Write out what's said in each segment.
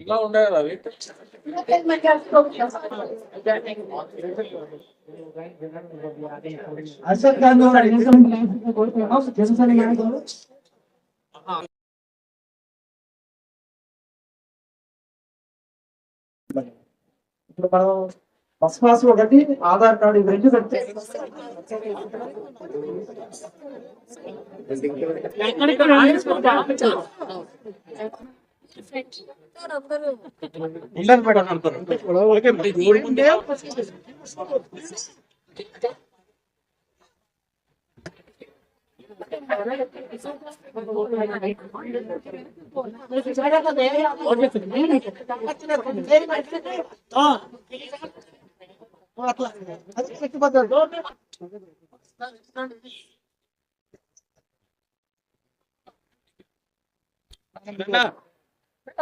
ఇలా ఉండే కదా అవి ఇప్పుడు మనం బస్ పాస్ ఒకటి ఆధార్ కార్డు ఇవి రెండు పెడితే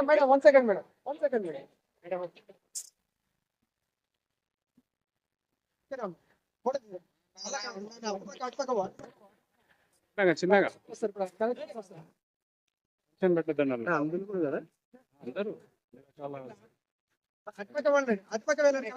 madam 1 second madam 1 second madam చిన్నగా పెట్టద్దండి అందరూ కూడా కదా అందరూ చాలా అటుపక్క వెళ్ళండి అటుపక్క వెళ్ళండి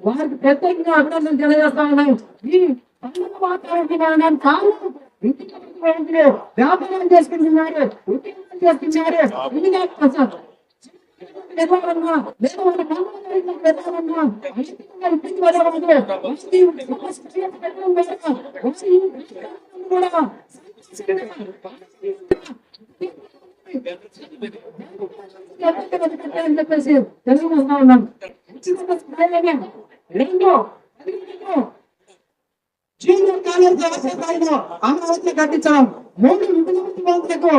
వారికి ప్రత్యేకంగా అభినందన తెలియజేస్తా ఉన్నాం. ఈ వాతావరణం కాలం వ్యాపారం చేసుకుంటున్నారు, ఉద్యోగం చేస్తున్నారు. జూనియర్ కాలేజ్ వ్యవస్థలో అమరావతి కట్టించడం, 3 విద్యార్థులకు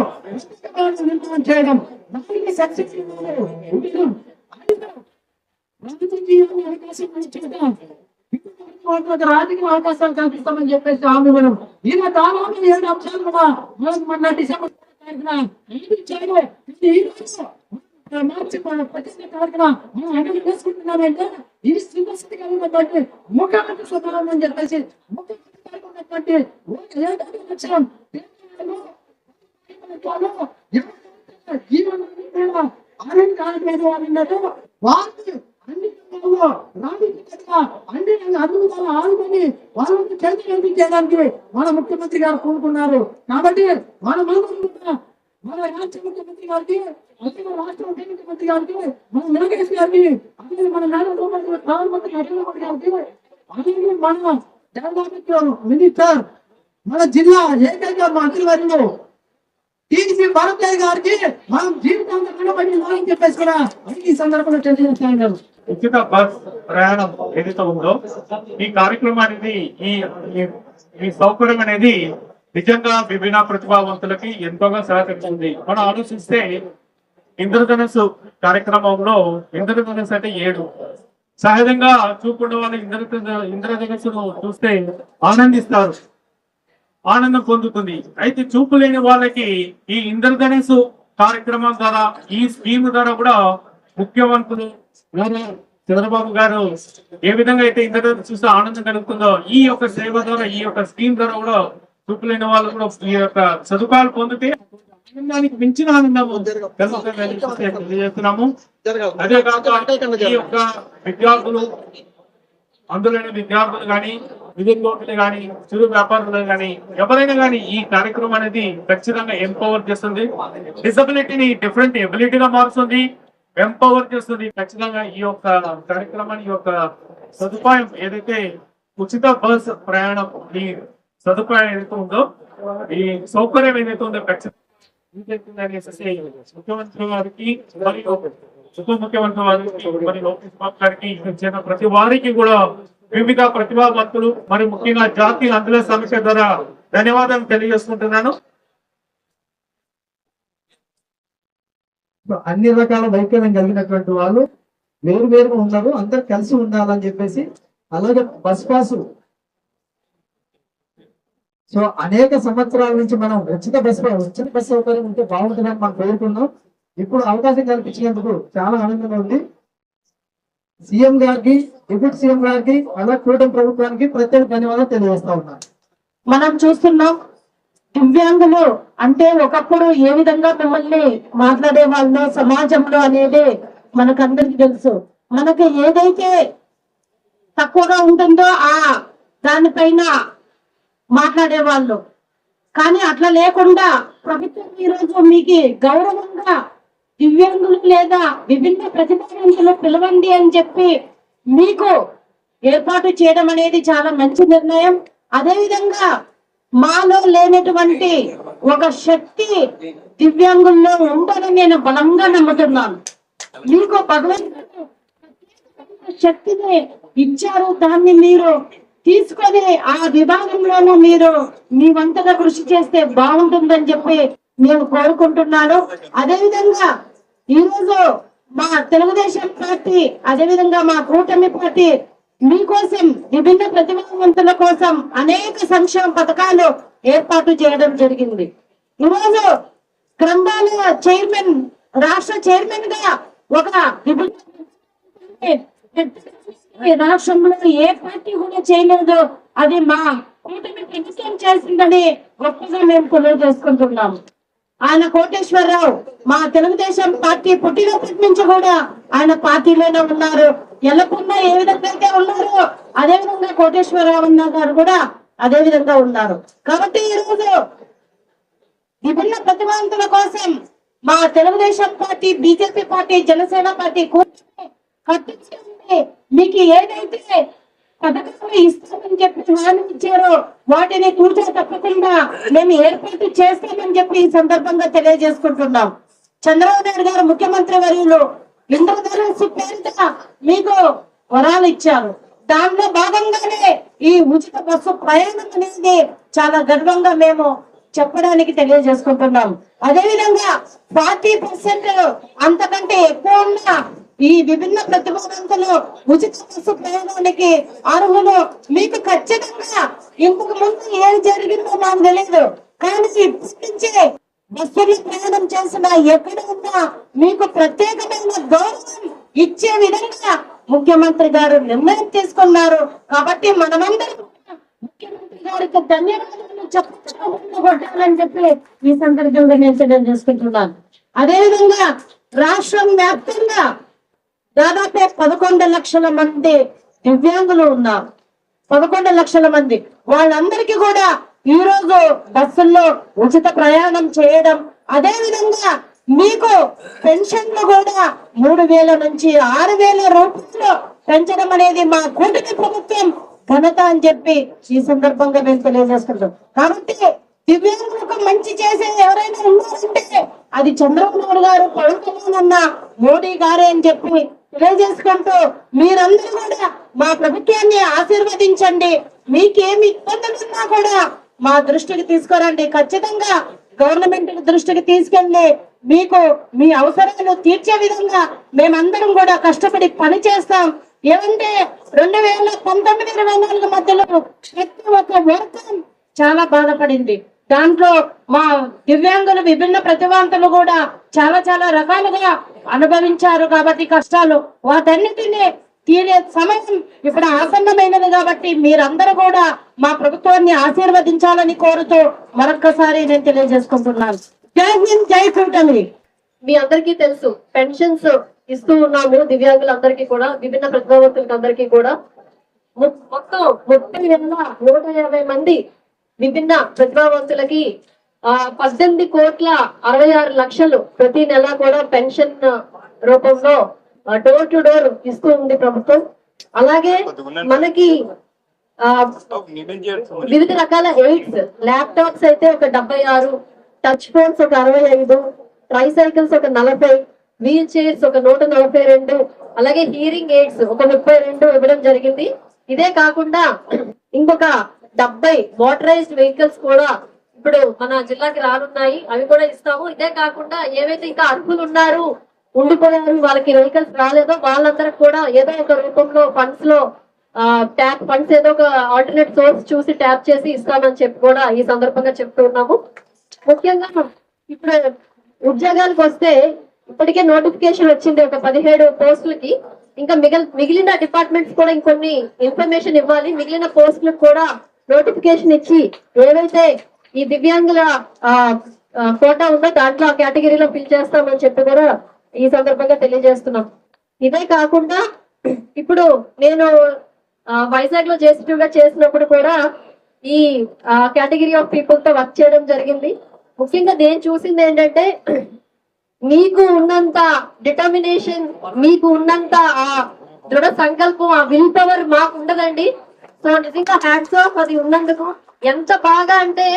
ఇంప్లిమెంట్ చేయడం, 4 సబ్సిడీ రాజకీయ అవకాశాలు కల్పిస్తామని చెప్పేసి హామీ ఇవ్వడం. ఇలా దాదాపు 7 అంశాలు కూడా మొన్న డిసెంబర్ మార్చి 15 తారీఖున మనం అమలు చేసుకుంటున్నామంటే ఇది స్థితి కలిగినటువంటి ముఖ్యమంత్రి స్వభావం అని చెప్పేసి ముఖ్యమంత్రి ఆదుకొని వాళ్ళకి చేతి చేయడానికి మన ముఖ్యమంత్రి గారు కోరుకున్నారు. కాబట్టి మన రాష్ట్ర ముఖ్యమంత్రి గారికి, రాష్ట్ర ఉప ముఖ్యమంత్రి గారికి, మన లోకేష్ గారికి, అదే మన ప్రధానమంత్రి నరేంద్ర మోడీ గారికి, అదే మన డెవలప్మెంట్ మినిస్టర్, మన జిల్లా ఏకైక మంత్రివర్యులు టీసీ భారతయ్య గారికి మనం జీవితాంతం రుణపడి ఉన్నామని చెప్పేసి కూడా ఈ సందర్భంలో తెలియజేస్తా ఉన్నారు. ఉచిత బస్ ప్రయాణం ఏదైతే ఉందో ఈ కార్యక్రమానికి ఈ సౌకర్యం అనేది నిజంగా విభిన్న ప్రతిభావంతులకి ఎంతోగా సహకరిస్తుంది. మనం ఆలోచిస్తే ఇంద్రధనుసు కార్యక్రమంలో ఇంద్రధనుసు అంటే 7 సహజంగా చూపుకున్న వాళ్ళు ఇంద్రధనుసును చూస్తే ఆనందిస్తారు, ఆనందం పొందుతుంది. అయితే చూపు లేని వాళ్ళకి ఈ ఇంద్రధనుసు కార్యక్రమం ద్వారా, ఈ స్కీమ్ ద్వారా కూడా ముఖ్యమంత్రులు చంద్రబాబు గారు ఏ విధంగా అయితే ఇంద్రధనుసు చూస్తే ఆనందం కలుగుతుందో, ఈ యొక్క సేవ ద్వారా, ఈ యొక్క స్కీమ్ ద్వారా కూడా చూపు లేని వాళ్ళు కూడా ఈ యొక్క సదుపాయాలు పొందితే ఆనందానికి మించిన ఆనందం తెలియజేస్తున్నాము. అదే కాక ఈ యొక్క విద్యార్థులు అందులోని విద్యార్థులు కానీ, విద్యార్థులు కానీ, చిరు వ్యాపారులు కానీ, ఎవరైనా కానీ ఈ కార్యక్రమం అనేది ఖచ్చితంగా ఎంపవర్ చేస్తుంది. డిసబిలిటీని డిఫరెంట్ ఎబిలిటీగా మారుస్తుంది, ఎంపవర్ చేస్తుంది. ఖచ్చితంగా ఈ యొక్క కార్యక్రమాన్ని, ఈ యొక్క సదుపాయం ఏదైతే ఉచిత బస్ ప్రయాణం ఈ సదుపాయం ఏదైతే ఉందో, ఈ సౌకర్యం ఏదైతే ఉందో ఖచ్చితంగా ముఖ్యమంత్రి గారికి మరియు ఉప ముఖ్యమంత్రి వారికి మరి లోకేష్ బాబు గారికి ఇచ్చిన ప్రతి వారికి కూడా వివిధ ప్రతిభావంతులు మరి ముఖ్యంగా జాతీయ అంధుల సమస్య ద్వారా ధన్యవాదాలు తెలియజేసుకుంటున్నాను. అన్ని రకాల వైకల్యం కలిగినటువంటి వాళ్ళు వేరు వేరుగా ఉన్నారు, అందరు కలిసి ఉండాలని చెప్పేసి. అలాగే బస్ పాసు, సో అనేక సంవత్సరాల నుంచి మనం ఉచిత బస్ సౌకర్యం ఉంటే బాగుంటుందని మనం కోరుకున్నాం. ఇప్పుడు అవకాశం కల్పించినందుకు చాలా ఆనందంగా ఉంది. సీఎం గారికి, డిప్యూటీ సీఎం గారికి, అలా కూటమి ప్రభుత్వానికి ప్రత్యేక ధన్యవాదాలు తెలియజేస్తా ఉన్నాను. మనం చూస్తున్నాం దివ్యాంగులు అంటే ఒకప్పుడు ఏ విధంగా మిమ్మల్ని మాట్లాడే వాళ్ళు సమాజంలో అనేది మనకందరికి తెలుసు. మనకి ఏదైతే తక్కువగా ఉంటుందో ఆ దానిపైన మాట్లాడే వాళ్ళు, కానీ అట్లా లేకుండా ప్రభుత్వం ఈరోజు మీకు గౌరవంగా దివ్యాంగులు లేదా విభిన్న ప్రతిభావంతులు పిలవండి అని చెప్పి మీకు ఏర్పాటు చేయడం అనేది చాలా మంచి నిర్ణయం. అదేవిధంగా మాలో లేనటువంటి ఒక శక్తి దివ్యాంగుల్లో ఉందని నేను బలంగా నమ్ముతున్నాను. మీకు భగవంతుడు శక్తిని ఇచ్చారు, దాన్ని మీరు తీసుకొని ఆ విభాగంలోనూ మీరు మీ వంతగా కృషి చేస్తే బాగుంటుందని చెప్పి నేను కోరుకుంటున్నాను. అదేవిధంగా ఈరోజు మా తెలుగుదేశం పార్టీ, అదేవిధంగా మా కూటమి పార్టీ మీకోసం విభిన్న ప్రతిభావంతుల కోసం అనేక సంక్షేమ పథకాలు ఏర్పాటు చేయడం జరిగింది. ఈరోజు గ్రంథాలయ చైర్మన్, రాష్ట్ర చైర్మన్ గా ఒక విభిన్న రాష్ట్రంలో ఏ పార్టీ కూడా చేయలేదు, అది మా కూటమి ప్రభుత్వం చేసిందని గొప్పగా మేము కొలువు చేసుకుంటున్నాము. ఆయన కోటేశ్వరరావు మా తెలుగుదేశం పార్టీ పుట్టినప్పటి నుంచి కూడా ఆయన పార్టీలోనే ఉన్నారు. ఎల్లపున్న ఏ విధంగా అయితే ఉన్నారో అదే విధంగా కోటేశ్వరరావు అన్న గారు కూడా అదే విధంగా ఉన్నారు. కాబట్టి ఈ రోజు విభిన్న ప్రతిభావంతుల కోసం మా Telugu Desam party, BJP party, Janasena party కట్టించే మీకు ఏదైతే పథకాలు ఇస్తామని చెప్పి హామీ ఇచ్చారో వాటిని తూచా తప్పకుండా మేము ఏర్పాటు చేస్తామని చెప్పి ఈ సందర్భంగా తెలియజేసుకుంటున్నాం. చంద్రబాబు నాయుడు గారు ముఖ్యమంత్రి వర్యులు ఇంద్రధనుస్సు పేరిట మీకు వరాలు ఇచ్చారు. దానిలో భాగంగానే ఈ ఉచిత బస్సు ప్రయాణం అనేది చాలా గర్వంగా మేము చెప్పడానికి తెలియజేసుకుంటున్నాం. అదేవిధంగా 40% అంతకంటే ఎక్కువ ఉన్న ఈ విభిన్న ప్రతిభావంతులు ఉచిత బస్సు ప్రయాణానికి అర్హులు. మీకు ఖచ్చితంగా ఇంతకు ముందు ఏం జరిగిందో నాకు తెలియదు, కానీ ఇప్పటించే బస్సులు ప్రయాణం చేసిన ఎక్కడ ఉన్నా మీకు ప్రత్యేకమైన గౌరవం ఇచ్చే విధంగా ముఖ్యమంత్రి గారు నిర్ణయం తీసుకున్నారు. కాబట్టి మనమందరం ముఖ్యమంత్రి గారికి ధన్యవాదాలు చెప్పాలని చెప్పి ఈ సందర్భంగా నేను తెలియజేసుకుంటున్నాను. అదేవిధంగా రాష్ట్రం వ్యాప్తంగా దాదాపు 11 లక్షల మంది దివ్యాంగులు ఉన్నారు. 11 లక్షల మంది వాళ్ళందరికీ కూడా ఈ రోజు బస్సుల్లో ఉచిత ప్రయాణం చేయడం, అదే విధంగా మీకు పెన్షన్లు కూడా 3,000 నుంచి 6,000 రూపాయలు పెంచడం అనేది మా కూటమి ప్రభుత్వం ఘనత అని చెప్పి ఈ సందర్భంగా మేము తెలియజేస్తున్నాం. కాబట్టి దివ్యాంగులకు మంచి చేసే ఎవరైనా ఉన్నారంటే అది చంద్రబాబు నాయుడు గారు, పవన్ కళ్యాణ్ అన్న, మోడీ గారే అని చెప్పి తెలియజేసుకుంటూ మీరందరూ కూడా మా ప్రభుత్వాన్ని ఆశీర్వదించండి. మీకేమి ఇబ్బందులు ఉన్నా కూడా మా దృష్టికి తీసుకురండి. ఖచ్చితంగా గవర్నమెంట్ దృష్టికి తీసుకెళ్లి మీకు మీ అవసరాలు తీర్చే విధంగా మేమందరం కూడా కష్టపడి పని చేస్తాం. ఏమంటే 2019-24 మధ్యలో ప్రతి ఒక్క వర్గం చాలా బాధపడింది. దాంట్లో మా దివ్యాంగులు, విభిన్న ప్రతిభావంతులు కూడా చాలా చాలా రకాలుగా అనుభవించారు. కాబట్టి కష్టాలు వాటన్నిటినీ తీరే సమయం ఇప్పుడు ఆసన్నమైనది. కాబట్టి మీరందరూ కూడా మా ప్రభుత్వాన్ని ఆశీర్వదించాలని కోరుతూ మరొక్కసారి నేను తెలియజేసుకుంటున్నాను. జై హింద్, జై కూటమి. మీ అందరికీ తెలుసు పెన్షన్స్ ఇస్తూ ఉన్నాము దివ్యాంగులందరికీ కూడా, విభిన్న ప్రతిభావంతులకి అందరికీ కూడా. మొత్తం 30,150 మంది విభిన్న ప్రతిభావంతులకి 18,66,00,000 ప్రతి నెల కూడా పెన్షన్ రూపంలో డోర్ టు డోర్ ఇస్తూ ఉంది ప్రభుత్వం. అలాగే మనకి వివిధ రకాల ఎయిడ్స్ ల్యాప్టాప్స్ అయితే ఒక 76, టచ్ ఫోన్స్ ఒక 65, ట్రైసైకిల్స్ ఒక 40, వీల్ చైర్స్ ఒక 142, అలాగే హీరింగ్ ఎయిడ్స్ ఒక 32 ఇవ్వడం జరిగింది. ఇదే కాకుండా ఇంకొక 70 మోటరైజ్డ్ వెహికల్స్ కూడా ఇప్పుడు మన జిల్లాకి రానున్నాయి, అవి కూడా ఇస్తాము. ఇదే కాకుండా ఏవైతే ఇంకా అర్హులు ఉన్నారు, ఉండిపోయారు, వాళ్ళకి వెహికల్స్ రాలేదో వాళ్ళందరికి కూడా ఏదో ఒక రూపంలో ఫండ్స్ లో ట్యాప్ ఫండ్స్ ఏదో ఒక ఆల్టర్నేట్ సోర్స్ చూసి ట్యాప్ చేసి ఇస్తామని చెప్పి కూడా ఈ సందర్భంగా చెప్తూ ఉన్నాము. ముఖ్యంగా ఇప్పుడు ఉద్యోగాలకు వస్తే ఇప్పటికే నోటిఫికేషన్ వచ్చింది ఒక 17 పోస్టులకి. ఇంకా మిగిలిన డిపార్ట్మెంట్స్ కూడా ఇంకొన్ని ఇన్ఫర్మేషన్ ఇవ్వాలి. మిగిలిన పోస్టులకు కూడా నోటిఫికేషన్ ఇచ్చి ఏవైతే ఈ దివ్యాంగుల కోటా ఉందో దాంట్లో ఆ కేటగిరీలో ఫిల్ చేస్తామని చెప్పి కూడా ఈ సందర్భంగా తెలియజేస్తున్నాం. ఇదే కాకుండా ఇప్పుడు నేను వైజాగ్ లో జేసీటీగా చేసినప్పుడు కూడా ఈ కేటగిరీ ఆఫ్ పీపుల్ తో వర్క్ చేయడం జరిగింది. ముఖ్యంగా నేను చూసింది ఏంటంటే మీకు ఉన్నంత డిటర్మినేషన్, మీకు ఉన్నంత ఆ దృఢ సంకల్పం, ఆ విల్ పవర్ మాకు ఉండదండి. సో నిజంగా హ్యాట్స్ ఆఫ్ అది ఉన్నందుకు. ఎంత బాగా అంటే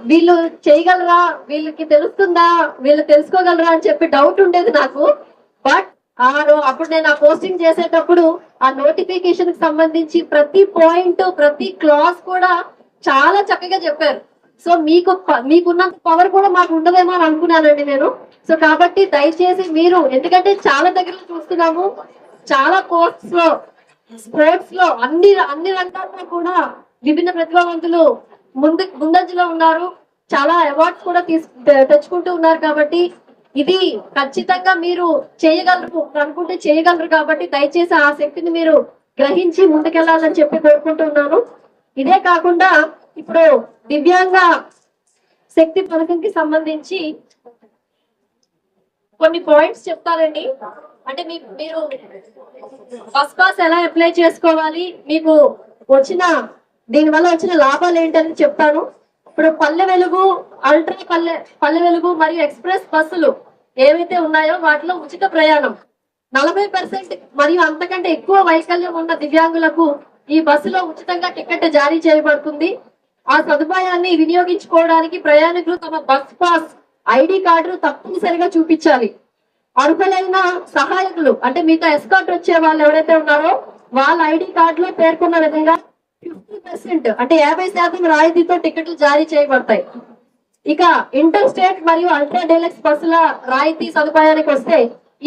వీళ్ళు చేయగలరా, వీళ్ళకి తెలుస్తుందా, వీళ్ళు తెలుసుకోగలరా అని చెప్పి డౌట్ ఉండేది నాకు. బట్ అప్పుడు నేను ఆ పోస్టింగ్ చేసేటప్పుడు ఆ నోటిఫికేషన్ కి సంబంధించి ప్రతి పాయింట్, ప్రతి క్లాస్ కూడా చాలా చక్కగా చెప్పారు. సో మీకున్నంత పవర్ కూడా మాకు ఉండదేమో అని అనుకున్నానండి నేను. సో కాబట్టి దయచేసి మీరు, ఎందుకంటే చాలా దగ్గర చూస్తున్నాము, చాలా కోర్ట్స్ లో, స్పోర్ట్స్ లో, అన్ని రంగాల్లో కూడా విభిన్న ప్రతిభావంతులు ముందంజలో ఉన్నారు. చాలా అవార్డ్స్ కూడా తెచ్చుకుంటూ ఉన్నారు. కాబట్టి ఇది ఖచ్చితంగా మీరు చేయగలరు అనుకుంటే చేయగలరు. కాబట్టి దయచేసి ఆ శక్తిని మీరు గ్రహించి ముందుకెళ్లాలని చెప్పి కోరుకుంటున్నాను. ఇదే కాకుండా ఇప్పుడు దివ్యాంగ శక్తి పథకంకి సంబంధించి కొన్ని పాయింట్స్ చెప్తారండి. అంటే మీరు బస్ పాస్ ఎలా అప్లై చేసుకోవాలి, మీకు దీనివల్ల వచ్చిన లాభాలు ఏంటని చెప్తాను. ఇప్పుడు పల్లె వెలుగు, అల్ట్రా పల్లె వెలుగు మరియు ఎక్స్ప్రెస్ బస్సులు ఏవైతే ఉన్నాయో వాటిలో ఉచిత ప్రయాణం 40% మరియు అంతకంటే ఎక్కువ వైకల్యం ఉన్న దివ్యాంగులకు ఈ బస్సులో ఉచితంగా టికెట్ జారీ చేయబడుతుంది. ఆ సదుపాయాన్ని వినియోగించుకోవడానికి ప్రయాణికులు తమ బస్ పాస్, ఐడి కార్డు తప్పనిసరిగా చూపించాలి. అర్హులైన సహాయకులు అంటే మీతో ఎస్కార్ట్ వచ్చే వాళ్ళు ఎవరైతే ఉన్నారో వాళ్ళ ఐడి కార్డులో పేర్కొన్న విధంగా 50% అంటే 50% రాయితీతో టికెట్లు జారీ చేయబడతాయి. ఇక ఇంటర్ స్టేట్ మరియు అల్ట్రా డీలక్స్ బస్సుల రాయితీ సదుపాయానికి వస్తే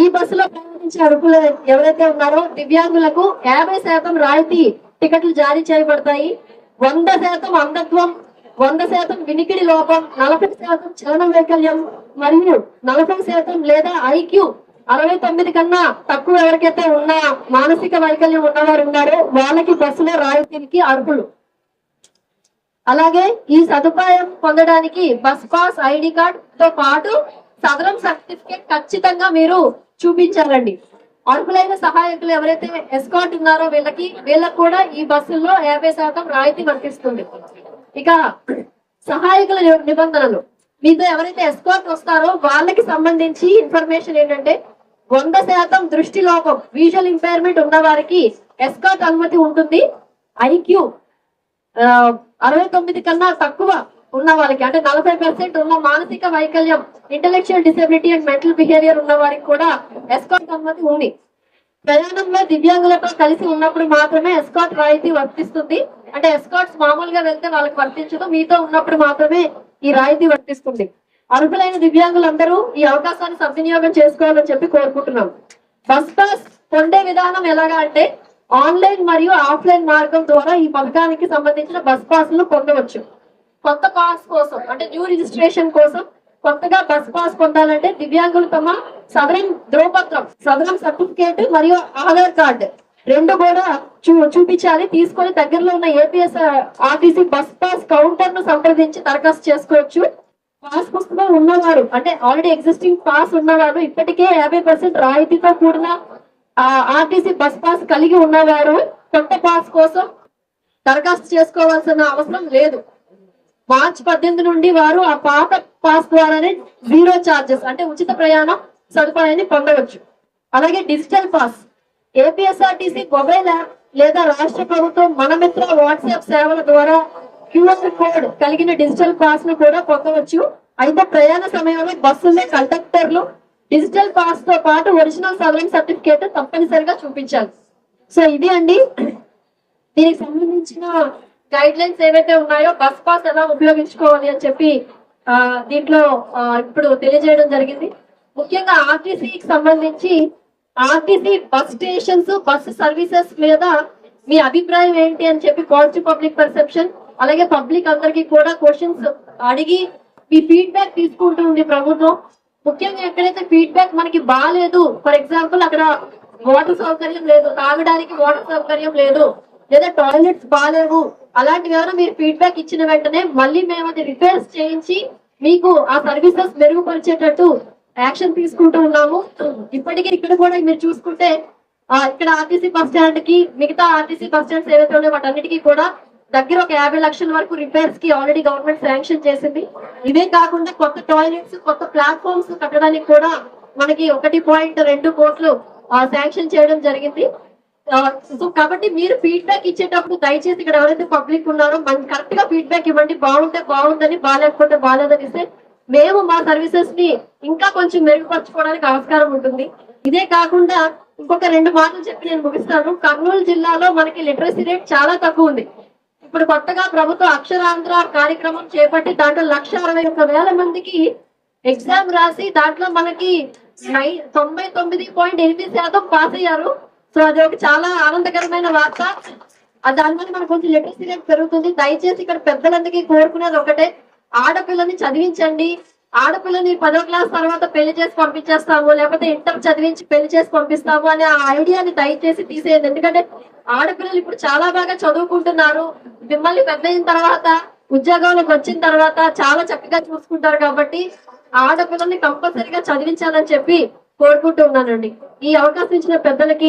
ఈ బస్సులో ప్రయాణించే అర్హులు ఎవరైతే ఉన్నారో దివ్యాంగులకు 50% రాయితీ టికెట్లు జారీ చేయబడతాయి. 100% అంధత్వం, 100% వినికిడి లోపం, 40% చలన వైకల్యం మరియు 40% లేదా ఐక్యూ 69 కన్నా తక్కువ ఎవరికైతే ఉన్న మానసిక వైకల్యం ఉన్నవారు ఉన్నారో వాళ్ళకి బస్సులో రాయితీకి అర్హులు. అలాగే ఈ సదుపాయం పొందడానికి బస్ పాస్, ఐడి కార్డ్ తో పాటు సదరం సర్టిఫికేట్ ఖచ్చితంగా మీరు చూపించాలండి. అర్హులైన సహాయకులు ఎవరైతే ఎస్కార్ట్ ఉన్నారో వీళ్ళకి కూడా ఈ బస్సుల్లో 50% రాయితీ వర్తిస్తుంది. ఇక సహాయకుల నిబంధనలు, మీతో ఎవరైతే ఎస్కార్ట్ వస్తారో వాళ్ళకి సంబంధించి ఇన్ఫర్మేషన్ ఏంటంటే 100% దృష్టి లోపం, విజువల్ ఇంపైర్మెంట్ ఉన్న వారికి ఎస్కార్ట్ అనుమతి ఉంటుంది. ఐక్యూ 69 కన్నా తక్కువ ఉన్న వాళ్ళకి అంటే 40% ఉన్న మానసిక వైకల్యం, intellectual disability and mental behaviour ఉన్న వారికి కూడా ఎస్కార్ట్ అనుమతి ఉంది. ప్రయాణంలో దివ్యాంగులతో కలిసి ఉన్నప్పుడు మాత్రమే ఎస్కార్ట్ రాయితీ వర్తిస్తుంది. అంటే ఎస్కార్ట్స్ మామూలుగా వెళ్తే వాళ్ళకి వర్తించదు, మీతో ఉన్నప్పుడు మాత్రమే ఈ రాయితీ వర్తిస్తుంది. అర్హులైన దివ్యాంగులందరూ ఈ అవకాశాన్ని సద్వినియోగం చేసుకోవాలని చెప్పి కోరుకుంటున్నాం. బస్ పాస్ పొందే విధానం ఎలాగా అంటే ఆన్లైన్ మరియు ఆఫ్లైన్ మార్గం ద్వారా ఈ పథకానికి సంబంధించిన బస్ పాస్ లు పొందవచ్చు. కొత్త పాస్ కోసం అంటే న్యూ రిజిస్ట్రేషన్ కోసం కొత్తగా బస్ పాస్ పొందాలంటే దివ్యాంగులు తమ సదరం ధ్రువపత్రం, సదరం సర్టిఫికేట్ మరియు ఆధార్ కార్డు రెండు కూడా చూపించాలి. తీసుకొని దగ్గరలో ఉన్న APS RTC bus pass counter ను సంప్రదించి దరఖాస్తు చేసుకోవచ్చు. పాస్ పుస్తకం ఉన్నవారు అంటే ఆల్రెడీ ఎగ్జిస్టింగ్ పాస్ ఉన్నవారు, ఇప్పటికే 50% రాయితీతో కూడిన ఆర్టీసీ బస్ పాస్ కలిగి ఉన్నవారు కొత్త పాస్ కోసం దరఖాస్తు చేసుకోవాల్సిన అవసరం లేదు. మార్చి 18 నుండి వారు ఆ పాత పాస్ ద్వారానే 0 చార్జెస్ అంటే ఉచిత ప్రయాణం సదుపాయాన్ని పొందవచ్చు. అలాగే digital pass APSRTC mobile app లేదా రాష్ట్ర ప్రభుత్వం మన మిత్ర వాట్సాప్ సేవల ద్వారా QR కోడ్ కలిగిన డిజిటల్ పాస్ ను కూడా పొందవచ్చు. అయితే ప్రయాణ సమయంలో బస్సుల్లో కండక్టర్లు డిజిటల్ పాస్ తో పాటు ఒరిజినల్ సవరింగ్ సర్టిఫికేట్ తప్పనిసరిగా చూపించాలి. సో ఇది అండి దీనికి సంబంధించిన గైడ్ లైన్స్ ఏవైతే ఉన్నాయో బస్ పాస్ ఎలా ఉపయోగించుకోవాలి అని చెప్పి దీంట్లో ఇప్పుడు తెలియజేయడం జరిగింది. ముఖ్యంగా ఆర్టీసీకి సంబంధించి RTC bus stations bus services మీద మీ అభిప్రాయం ఏంటి అని చెప్పి పాజిటివ్ పబ్లిక్ పర్సెప్షన్ అలాగే పబ్లిక్ అందరికీ కూడా క్వశ్చన్స్ అడిగి మీ ఫీడ్బ్యాక్ తీసుకుంటూ ఉంది ప్రభుత్వం. ముఖ్యంగా ఎక్కడైతే ఫీడ్బ్యాక్ మనకి బాగాలేదు, ఫర్ ఎగ్జాంపుల్ అక్కడ వాటర్ సౌకర్యం లేదు, తాగడానికి వాటర్ సౌకర్యం లేదు, లేదా టాయిలెట్స్ బాగాలేవు, అలాంటివి ఏమైనా మీరు ఫీడ్బ్యాక్ ఇచ్చిన వెంటనే మళ్ళీ మేము అది రిపేర్స్ చేయించి మీకు ఆ సర్వీసెస్ మెరుగుపరిచేటట్టు యాక్షన్ తీసుకుంటూ ఉన్నాము. ఇప్పటికీ ఇక్కడ కూడా మీరు చూసుకుంటే ఇక్కడ ఆర్టీసీ బస్ స్టాండ్ కి మిగతా ఆర్టీసీ బస్ స్టాండ్స్ ఏవైతే ఉన్నాయో వాటన్నిటికీ కూడా దగ్గర ఒక 50 లక్షల వరకు రిపేర్స్ కి ఆల్రెడీ గవర్నమెంట్ శాంక్షన్ చేసింది. ఇవే కాకుండా కొత్త టాయిలెట్స్ కొత్త ప్లాట్ఫామ్స్ కట్టడానికి కూడా మనకి 1.2 కోట్లు శాంక్షన్ చేయడం జరిగింది. సో కాబట్టి మీరు ఫీడ్బ్యాక్ ఇచ్చేటప్పుడు దయచేసి ఇక్కడ ఎవరైతే పబ్లిక్ ఉన్నారో మనకి కరెక్ట్ గా ఫీడ్బ్యాక్ ఇవ్వండి. బాగుంటే బాగుందని, బాగాలేకపోతే బాగాలేదని ఇస్తే మేము మా సర్వీసెస్ ని ఇంకా కొంచెం మెరుగుపరచుకోవడానికి ఆస్కారం ఉంటుంది. ఇదే కాకుండా ఇంకొక 2 మాటలు చెప్పి నేను ముగిస్తాను. కర్నూలు జిల్లాలో మనకి లిటరసీ రేట్ చాలా తక్కువ ఉంది. ఇప్పుడు కొత్తగా ప్రభుత్వం అక్షరాంధ్ర కార్యక్రమం చేపట్టి దాంట్లో 1,61,000 మందికి ఎగ్జామ్ రాసి దాంట్లో మనకి 99.8% పాస్ అయ్యారు. సో అది ఒక చాలా ఆనందకరమైన వార్త. దానివల్ల మనకు కొంచెం లిటరసీ రేట్ పెరుగుతుంది. దయచేసి ఇక్కడ పెద్దలందరికీ కోరుకునేది ఒకటే, ఆడపిల్లని చదివించండి. ఆడపిల్లని 10వ క్లాస్ తర్వాత పెళ్లి చేసి పంపించేస్తాము, లేకపోతే ఇంటర్ చదివించి పెళ్లి చేసి పంపిస్తాము అనే ఆ ఐడియాని దయచేసి తీసేయండి. ఎందుకంటే ఆడపిల్లలు ఇప్పుడు చాలా బాగా చదువుకుంటున్నారు. మిమ్మల్ని పెద్ద అయిన తర్వాత ఉద్యోగంలోకి వచ్చిన తర్వాత చాలా చక్కగా చూసుకుంటారు. కాబట్టి ఆడపిల్లల్ని కంపల్సరీగా చదివించాలని చెప్పి కోరుకుంటూ ఉన్నానండి. ఈ అవకాశం ఇచ్చిన పెద్దలకి